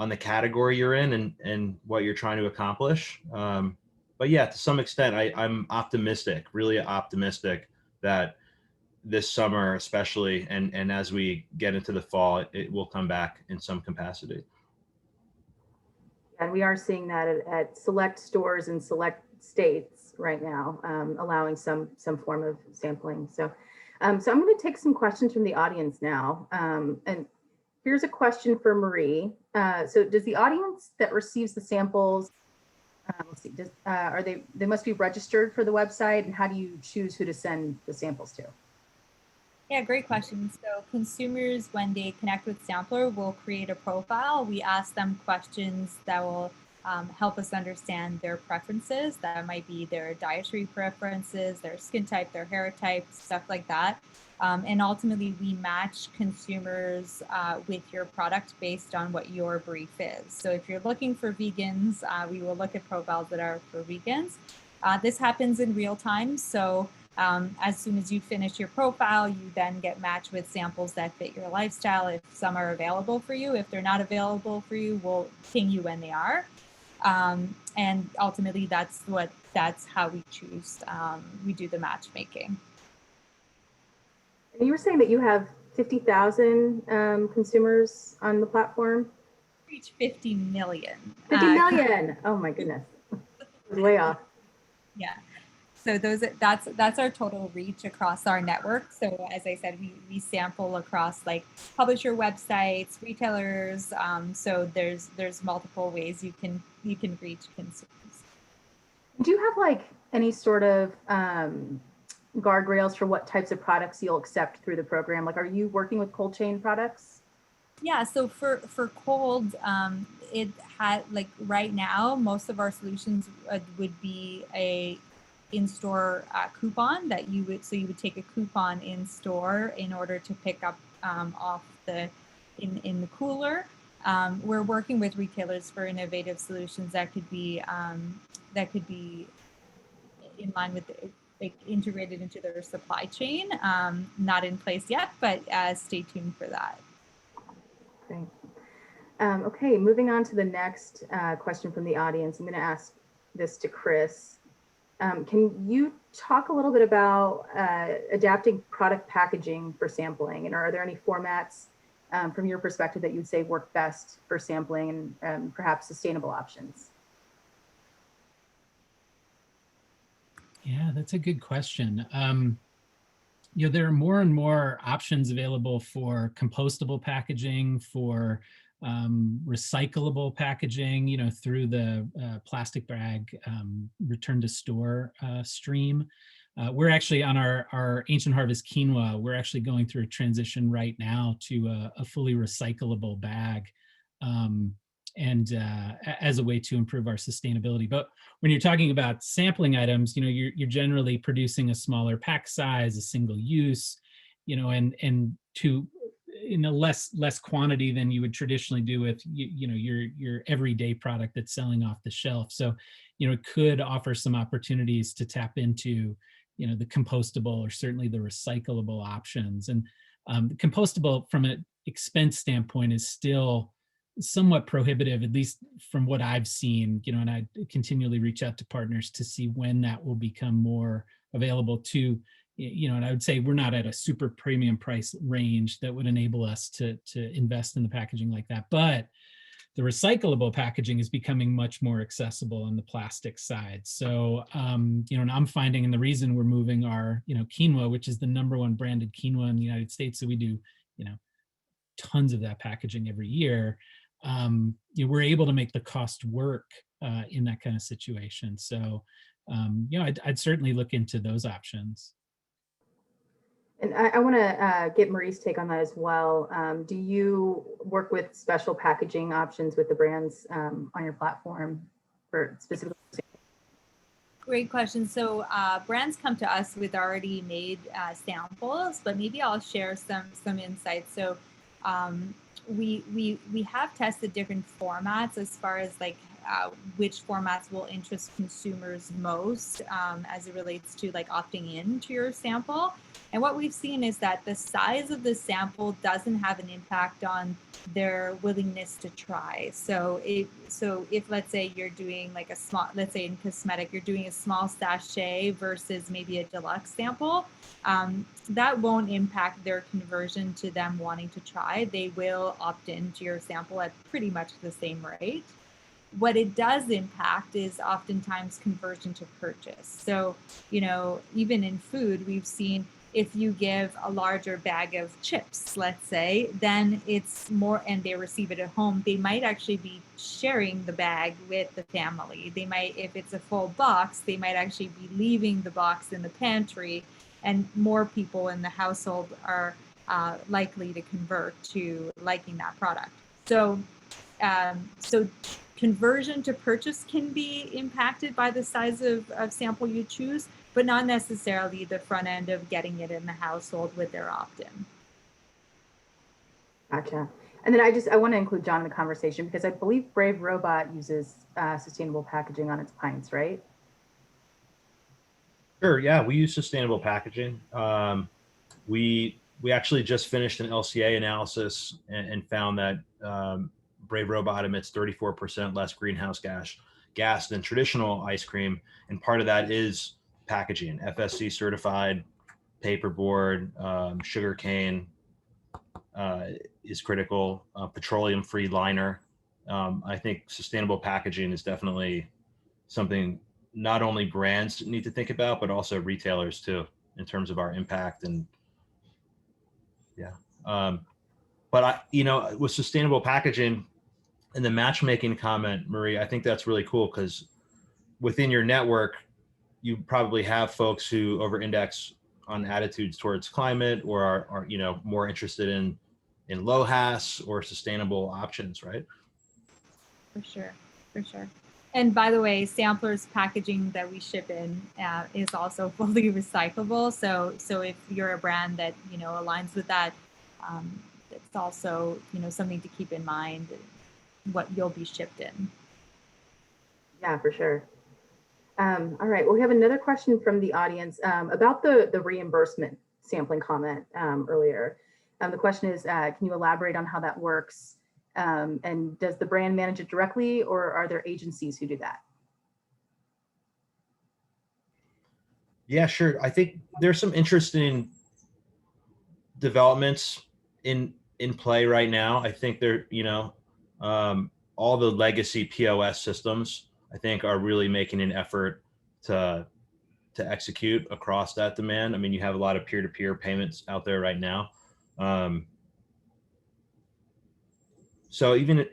E: the category you're in and what you're trying to accomplish. But yeah, to some extent, I'm optimistic, really optimistic that this summer, especially, and as we get into the fall, it will come back in some capacity.
B: And we are seeing that at select stores in select states right now, allowing some form of sampling. So I'm going to take some questions from the audience now. And here's a question for Marie. So does the audience that receives the samples, let's see, they must be registered for the website, and how do you choose who to send the samples to?
C: Yeah, great question. So consumers, when they connect with Sampler, will create a profile. We ask them questions that will help us understand their preferences. That might be their dietary preferences, their skin type, their hair type, stuff like that. And ultimately, we match consumers with your product based on what your brief is. So if you're looking for vegans, we will look at profiles that are for vegans. This happens in real time. So as soon as you finish your profile, you then get matched with samples that fit your lifestyle. If some are available for you, if they're not available for you, we'll ping you when they are. And ultimately, that's how we choose. We do the matchmaking.
B: You were saying that you have 50,000 consumers on the platform?
C: Reach 50 million.
B: 50 million! Oh my goodness, way off.
C: Yeah. So that's our total reach across our network. So as I said, we sample across like publisher websites, retailers. So there's multiple ways you can reach consumers.
B: Do you have like any sort of guardrails for what types of products you'll accept through the program? Like, are you working with cold chain products?
C: Yeah. So for cold, it had like right now, most of our solutions would be a in-store coupon that you would take a coupon in store in order to pick up off in the cooler. We're working with retailers for innovative solutions that could be in line with integrated into their supply chain. Not in place yet, but stay tuned for that.
B: Great. Okay, moving on to the next question from the audience. I'm going to ask this to Chris. Can you talk a little bit about adapting product packaging for sampling? And are there any formats from your perspective that you'd say work best for sampling and perhaps sustainable options?
D: Yeah, that's a good question. There are more and more options available for compostable packaging, for recyclable packaging, through the plastic bag return to store stream. We're actually on our Ancient Harvest quinoa, we're actually going through a transition right now to a fully recyclable bag. And as a way to improve our sustainability. But when you're talking about sampling items, you're generally producing a smaller pack size, a single use, and to in a less quantity than you would traditionally do with your everyday product that's selling off the shelf. So it could offer some opportunities to tap into the compostable or certainly the recyclable options. And the compostable from an expense standpoint is still somewhat prohibitive, at least from what I've seen, and I continually reach out to partners to see when that will become more available to and I would say we're not at a super premium price range that would enable us to invest in the packaging like that. But the recyclable packaging is becoming much more accessible on the plastic side. So, and I'm finding, and the reason we're moving our, quinoa, which is the #1 branded quinoa in the United States. So we do, tons of that packaging every year. We're able to make the cost work in that kind of situation. So, I'd certainly look into those options.
B: And I want to get Marie's take on that as well. Do you work with special packaging options with the brands on your platform for specifically?
C: Great question. So brands come to us with already made samples, but maybe I'll share some insights. So we have tested different formats as far as like which formats will interest consumers most as it relates to like opting in to your sample. And what we've seen is that the size of the sample doesn't have an impact on their willingness to try. So if let's say you're doing like a small, let's say in cosmetic, you're doing a small sachet versus maybe a deluxe sample, that won't impact their conversion to them wanting to try. They will opt into your sample at pretty much the same rate. What it does impact is oftentimes conversion to purchase. So, even in food, we've seen if you give a larger bag of chips, let's say, then it's more, and they receive it at home, they might actually be sharing the bag with the family. They might, if it's a full box, they might actually be leaving the box in the pantry, and more people in the household are likely to convert to liking that product. So conversion to purchase can be impacted by the size of sample you choose, but not necessarily the front end of getting it in the household with their opt-in.
B: Gotcha. And then I want to include John in the conversation because I believe Brave Robot uses sustainable packaging on its pints, right?
E: Sure. Yeah, we use sustainable packaging. We actually just finished an LCA analysis and found that Brave Robot emits 34% less greenhouse gas than traditional ice cream, and part of that is packaging. FSC certified paperboard, sugar cane is critical. Petroleum-free liner. I think sustainable packaging is definitely something not only brands need to think about, but also retailers too, in terms of our impact. And yeah, but with sustainable packaging and the matchmaking comment, Marie, I think that's really cool because within your network, you probably have folks who over-index on attitudes towards climate or are more interested in low-HAS or sustainable options, right?
C: For sure. And by the way, Sampler's packaging that we ship in is also fully recyclable. So if you're a brand that aligns with that, it's also something to keep in mind what you'll be shipped in.
B: Yeah, for sure. All right. Well, we have another question from the audience about the reimbursement sampling comment earlier. The question is, can you elaborate on how that works? And does the brand manage it directly, or are there agencies who do that?
E: Yeah, sure. I think there's some interesting developments in play right now. I think all the legacy POS systems, I think, are really making an effort to execute across that demand. I mean, you have a lot of peer-to-peer payments out there right now. So even,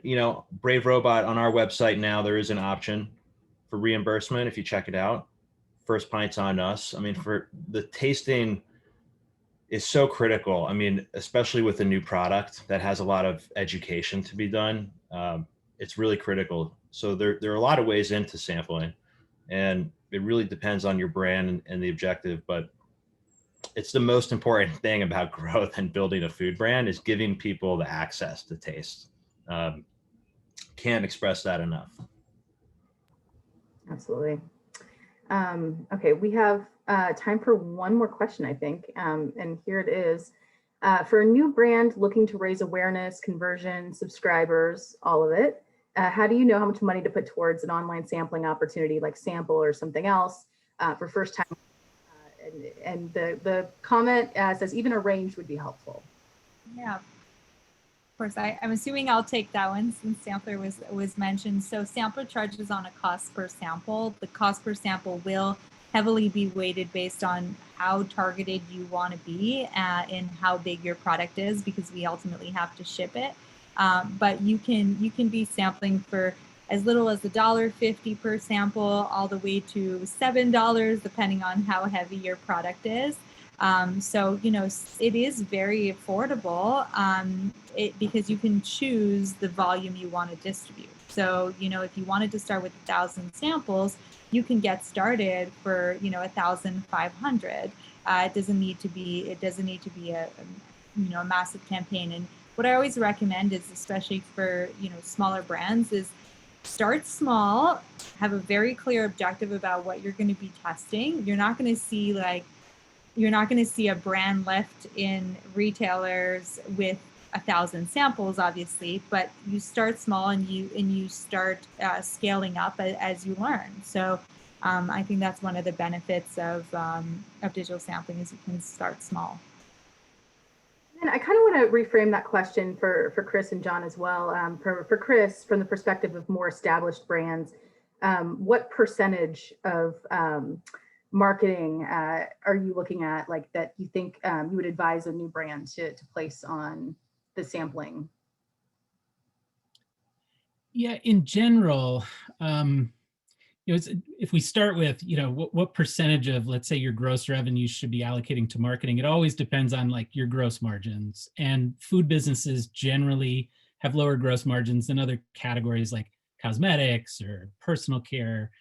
E: Brave Robot on our website now, there is an option for reimbursement if you check it out. First Pint's on us. I mean, for the tasting is so critical. I mean, especially with a new product that has a lot of education to be done. It's really critical. So there are a lot of ways into sampling, and it really depends on your brand and the objective, but it's the most important thing about growth and building a food brand is giving people the access to taste. Can't express that enough.
B: Absolutely. Okay, we have time for one more question, I think, and here it is. For a new brand looking to raise awareness, conversion, subscribers, all of it, how do you know how much money to put towards an online sampling opportunity like Sample or something else for first-time And the comment says even a range would be helpful.
C: Yeah, of course. I'm assuming I'll take that one since sampler was mentioned. So sampler charges on a cost per sample. The cost per sample will heavily be weighted based on how targeted you want to be and how big your product is, because we ultimately have to ship it. But you can be sampling for as little as $1.50 per sample, all the way to $7, depending on how heavy your product is. So, you know, it is very affordable because you can choose the volume you want to distribute. So, you know, if you wanted to start with 1,000 samples, you can get started for, you know, 1,500. It doesn't need to be a you know, a massive campaign. And what I always recommend is, especially for, you know, smaller brands, is start small, have a very clear objective about what you're going to be testing. You're not going to see a brand lift in retailers with 1,000 samples, obviously, but you start small and you start scaling up as you learn. So I think that's one of the benefits of digital sampling, is you can start small.
B: And I kind of want to reframe that question for Chris and John as well. For Chris, from the perspective of more established brands, what percentage of marketing are you looking at, like, that you think you would advise a new brand to place on the sampling?
D: Yeah, in general, you know, if we start with, you know, what percentage of, let's say, your gross revenue should be allocating to marketing, it always depends on like your gross margins. And food businesses generally have lower gross margins than other categories like cosmetics or personal care.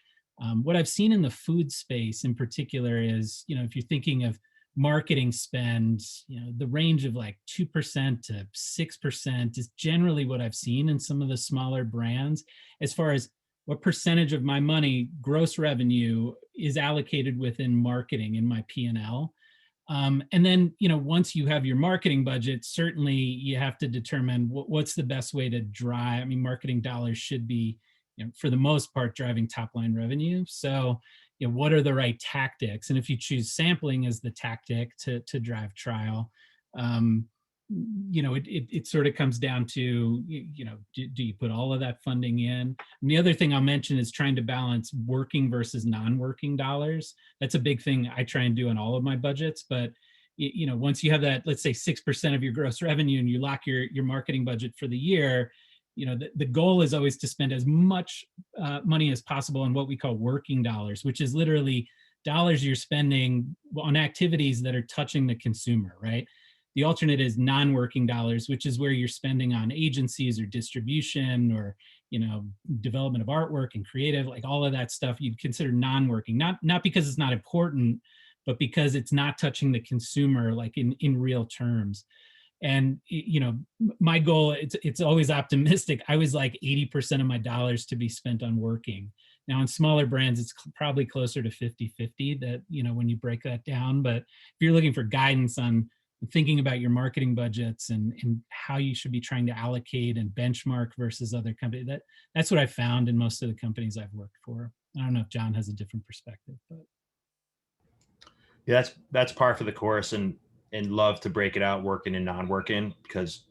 D: What I've seen in the food space in particular is, you know, if you're thinking of marketing spend, you know, the range of like 2% to 6% is generally what I've seen in some of the smaller brands, as far as what percentage of my money, gross revenue, is allocated within marketing in my P&L. And then, you know, once you have your marketing budget, certainly you have to determine what's the best way to drive. I mean, marketing dollars should be, you know, for the most part, driving top line revenue. So, you know, what are the right tactics? And if you choose sampling as the tactic to drive trial, you know, it sort of comes down to, you know, do you put all of that funding in? And the other thing I'll mention is trying to balance working versus non-working dollars. That's a big thing I try and do in all of my budgets. But, you know, once you have that, let's say 6% of your gross revenue, and you lock your marketing budget for the year, you know, the goal is always to spend as much money as possible on what we call working dollars, which is literally dollars you're spending on activities that are touching the consumer, right? The alternate is non-working dollars, which is where you're spending on agencies or distribution or, you know, development of artwork and creative, like all of that stuff you'd consider non-working, not because it's not important, but because it's not touching the consumer like in real terms. And, you know, my goal, it's always optimistic. I was like 80% of my dollars to be spent on working. Now in smaller brands, it's probably closer to 50-50 that, you know, when you break that down. But if you're looking for guidance on thinking about your marketing budgets and how you should be trying to allocate and benchmark versus other companies, that's what I found in most of the companies I've worked for. I don't know if John has a different perspective, but.
E: Yeah, that's par for the course, and love to break it out, working and non-working, because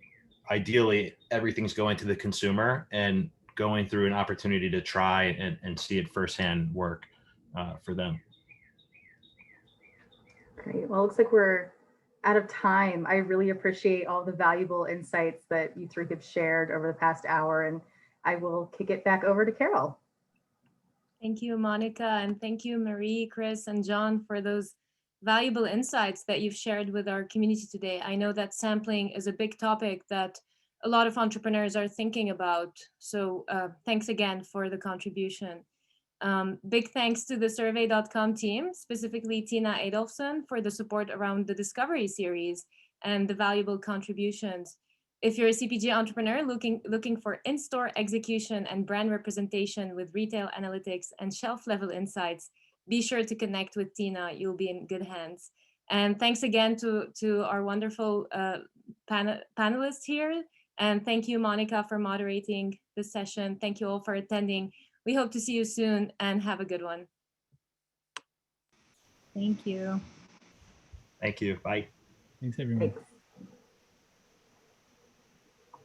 E: ideally everything's going to the consumer and going through an opportunity to try and see it firsthand work for them.
B: Great. Well, it looks like we're out of time. I really appreciate all the valuable insights that you three have shared over the past hour, and I will kick it back over to Carol.
A: Thank you, Monica, and thank you, Marie, Chris, and John, for those valuable insights that you've shared with our community today. I know that sampling is a big topic that a lot of entrepreneurs are thinking about. So thanks again for the contribution. Big thanks to the survey.com team, specifically Tina Adolfson, for the support around the Discovery series and the valuable contributions. If you're a CPG entrepreneur looking for in-store execution and brand representation with retail analytics and shelf-level insights, be sure to connect with Tina. You'll be in good hands. And thanks again to our wonderful panelists here. And thank you, Monica, for moderating this session. Thank you all for attending. We hope to see you soon and have a good one.
C: Thank you.
E: Thank you. Bye.
D: Thanks, everyone.
B: Thanks.